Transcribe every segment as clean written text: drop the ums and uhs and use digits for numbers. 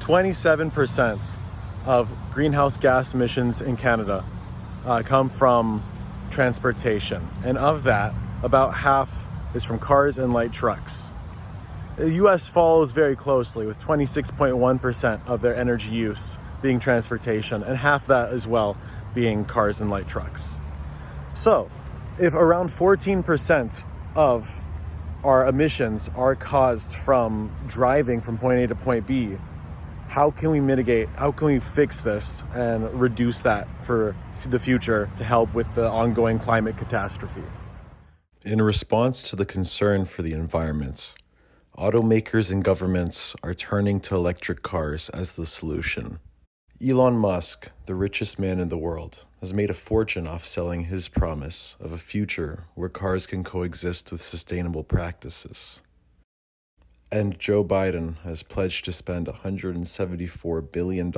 27% of greenhouse gas emissions in Canada come from transportation. And of that, about half is from cars and light trucks. The US follows very closely with 26.1% of their energy use being transportation, and half that as well being cars and light trucks. So, if around 14% of our emissions are caused from driving from point A to point B, how can we mitigate, how can we fix this and reduce that for the future to help with the ongoing climate catastrophe? In response to the concern for the environment, automakers and governments are turning to electric cars as the solution. Elon Musk, the richest man in the world, has made a fortune off selling his promise of a future where cars can coexist with sustainable practices. And Joe Biden has pledged to spend $174 billion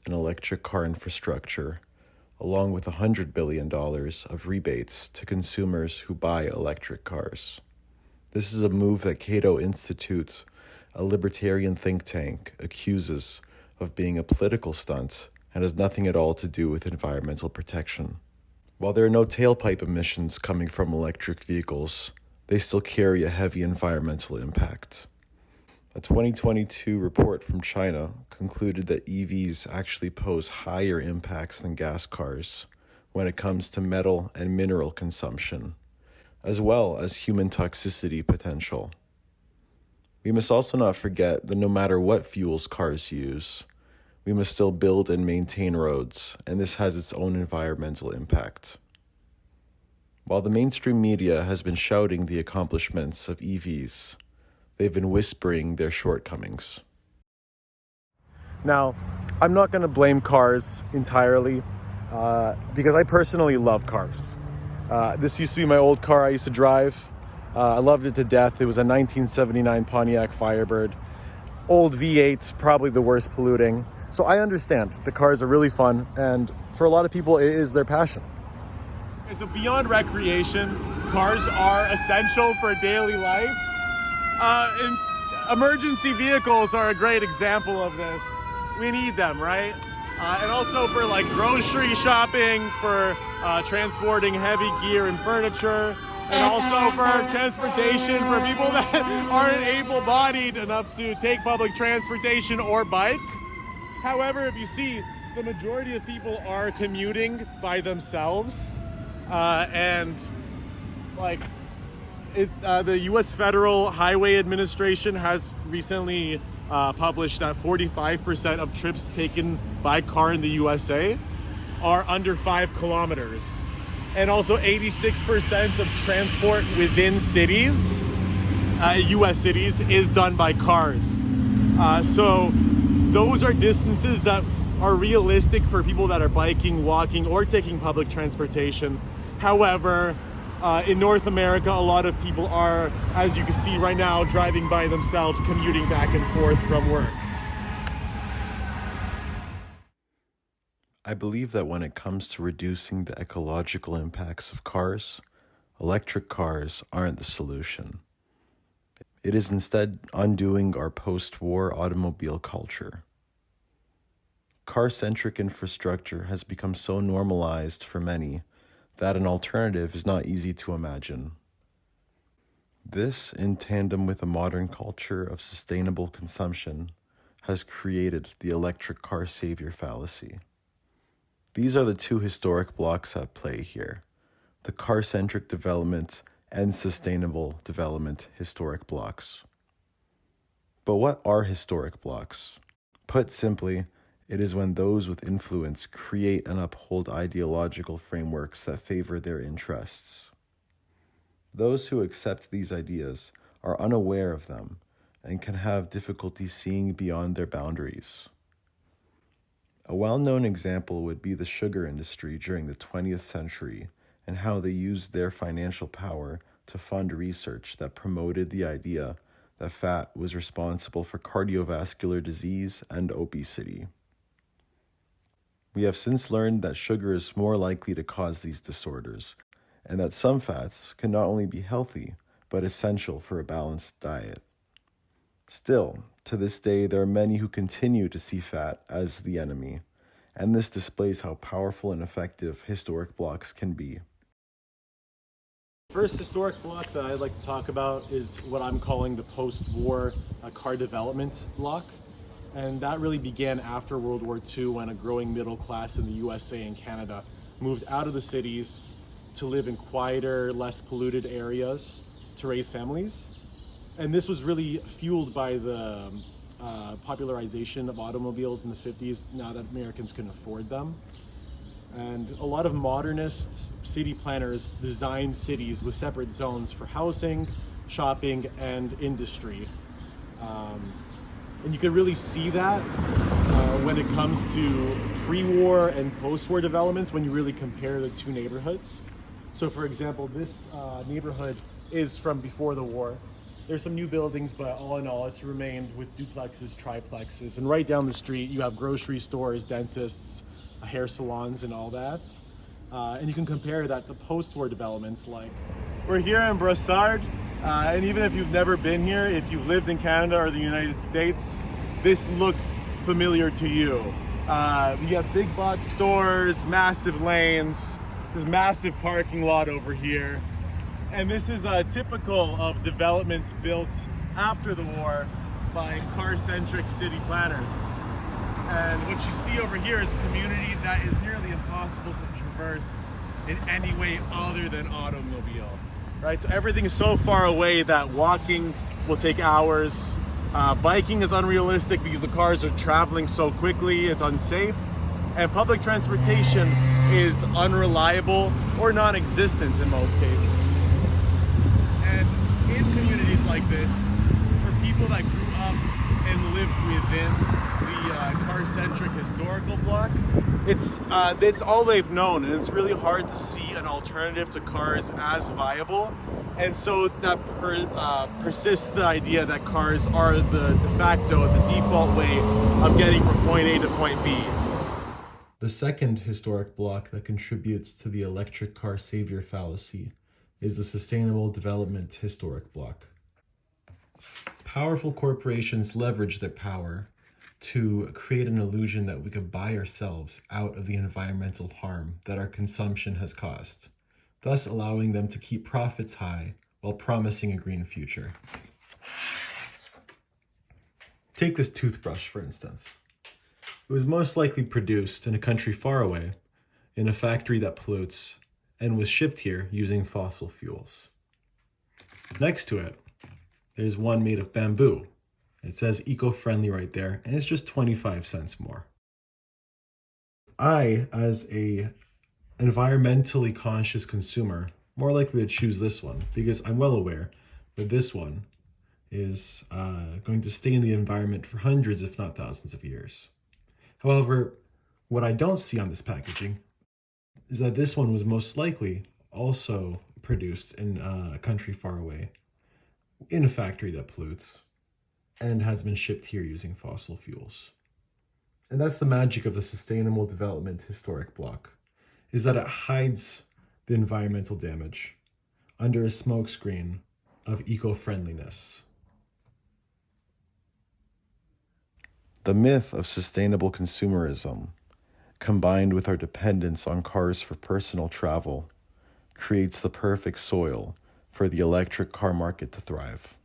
in electric car infrastructure, along with $100 billion of rebates to consumers who buy electric cars. This is a move that Cato Institute, a libertarian think tank, accuses of being a political stunt and has nothing at all to do with environmental protection. While there are no tailpipe emissions coming from electric vehicles, they still carry a heavy environmental impact. A 2022 report from China concluded that EVs actually pose higher impacts than gas cars when it comes to metal and mineral consumption, as well as human toxicity potential. We must also not forget that no matter what fuels cars use, we must still build and maintain roads, and this has its own environmental impact. While the mainstream media has been shouting the accomplishments of EVs, they've been whispering their shortcomings. Now, I'm not going to blame cars entirely, because I personally love cars. This used to be my old car I used to drive. I loved it to death. It was a 1979 Pontiac Firebird. Old V8, probably the worst polluting. So I understand the cars are really fun, and for a lot of people, it is their passion. So beyond recreation, cars are essential for daily life. And emergency vehicles are a great example of this. We need them, right? And also for like grocery shopping, for transporting heavy gear and furniture, and also for transportation for people that aren't able-bodied enough to take public transportation or bike. However, if you see, the majority of people are commuting by themselves, and like the U.S. Federal Highway Administration has recently published that 45% of trips taken by car in the USA are under 5 kilometers. And also 86% of transport within cities, US cities, is done by cars. So those are distances that are realistic for people that are biking, walking, or taking public transportation. However, in North America, a lot of people are, as you can see right now, driving by themselves, commuting back and forth from work. I believe that when it comes to reducing the ecological impacts of cars, electric cars aren't the solution. It is instead undoing our post-war automobile culture. Car-centric infrastructure has become so normalized for many that an alternative is not easy to imagine. This, in tandem with a modern culture of sustainable consumption, has created the electric car savior fallacy. These are the two historic blocks at play here: the car-centric development and sustainable development historic blocks. But what are historic blocks? Put simply, it is when those with influence create and uphold ideological frameworks that favor their interests. Those who accept these ideas are unaware of them and can have difficulty seeing beyond their boundaries. A well-known example would be the sugar industry during the 20th century and how they used their financial power to fund research that promoted the idea that fat was responsible for cardiovascular disease and obesity. We have since learned that sugar is more likely to cause these disorders, and that some fats can not only be healthy, but essential for a balanced diet. Still, to this day, there are many who continue to see fat as the enemy, and this displays how powerful and effective historic blocks can be. First historic block that I'd like to talk about is what I'm calling the post-war car development block. And that really began after World War II, when a growing middle class in the USA and Canada moved out of the cities to live in quieter, less polluted areas to raise families. And this was really fueled by the popularization of automobiles in the 50s, now that Americans can afford them. And a lot of modernist city planners designed cities with separate zones for housing, shopping, and industry. And you can really see that when it comes to pre-war and post-war developments, when you really compare the two neighborhoods. So for example, this neighborhood is from before the war. There's some new buildings, but all in all, it's remained with duplexes, triplexes. And right down the street, you have grocery stores, dentists, hair salons, and all that. And you can compare that to post-war developments. Like, we're here in Brossard, and even if you've never been here, if you've lived in Canada or the United States, this looks familiar to you. You have big box stores, massive lanes, this massive parking lot over here. And this is typical of developments built after the war by car-centric city planners. And what you see over here is a community that is nearly impossible to traverse in any way other than automobile, right? So everything is so far away that walking will take hours. Biking is unrealistic because the cars are traveling so quickly, it's unsafe. And public transportation is unreliable or non-existent in most cases. And in communities like this, for people that grew up and lived within the car-centric historical block, it's all they've known, and it's really hard to see an alternative to cars as viable. And so that persists the idea that cars are the de facto, the default way of getting from point A to point B. The second historic block that contributes to the electric car savior fallacy is the sustainable development historic block. Powerful corporations leverage their power to create an illusion that we could buy ourselves out of the environmental harm that our consumption has caused, thus allowing them to keep profits high while promising a green future. Take this toothbrush, for instance. It was most likely produced in a country far away, in a factory that pollutes, and was shipped here using fossil fuels. Next to it, there's one made of bamboo. It says eco-friendly right there, and it's just 25 cents more. I, as a environmentally conscious consumer, more likely to choose this one because I'm well aware that this one is going to stay in the environment for hundreds, if not thousands of years. However, what I don't see on this packaging is that this one was most likely also produced in a country far away, in a factory that pollutes, and has been shipped here using fossil fuels. And that's the magic of the sustainable development historic block, is that it hides the environmental damage under a smokescreen of eco-friendliness. The myth of sustainable consumerism, combined with our dependence on cars for personal travel, creates the perfect soil for the electric car market to thrive.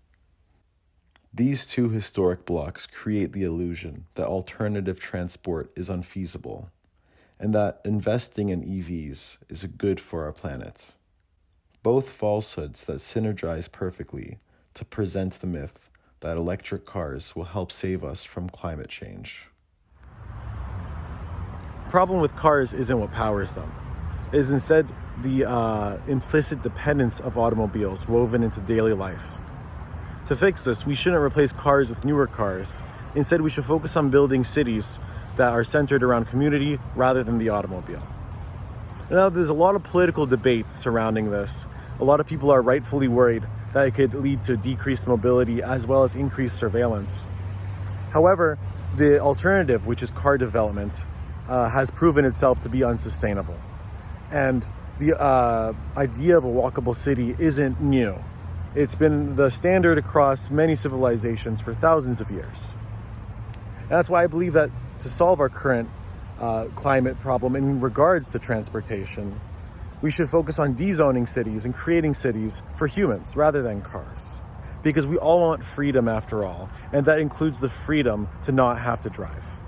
These two historic blocks create the illusion that alternative transport is unfeasible, and that investing in EVs is good for our planet. Both falsehoods that synergize perfectly to present the myth that electric cars will help save us from climate change. The problem with cars isn't what powers them. It is instead the implicit dependence of automobiles woven into daily life. To fix this, we shouldn't replace cars with newer cars. Instead, we should focus on building cities that are centered around community rather than the automobile. Now, there's a lot of political debate surrounding this. A lot of people are rightfully worried that it could lead to decreased mobility as well as increased surveillance. However, the alternative, which is car development, has proven itself to be unsustainable. And the idea of a walkable city isn't new. It's been the standard across many civilizations for thousands of years. And that's why I believe that to solve our current climate problem in regards to transportation, we should focus on dezoning cities and creating cities for humans rather than cars. Because we all want freedom after all, and that includes the freedom to not have to drive.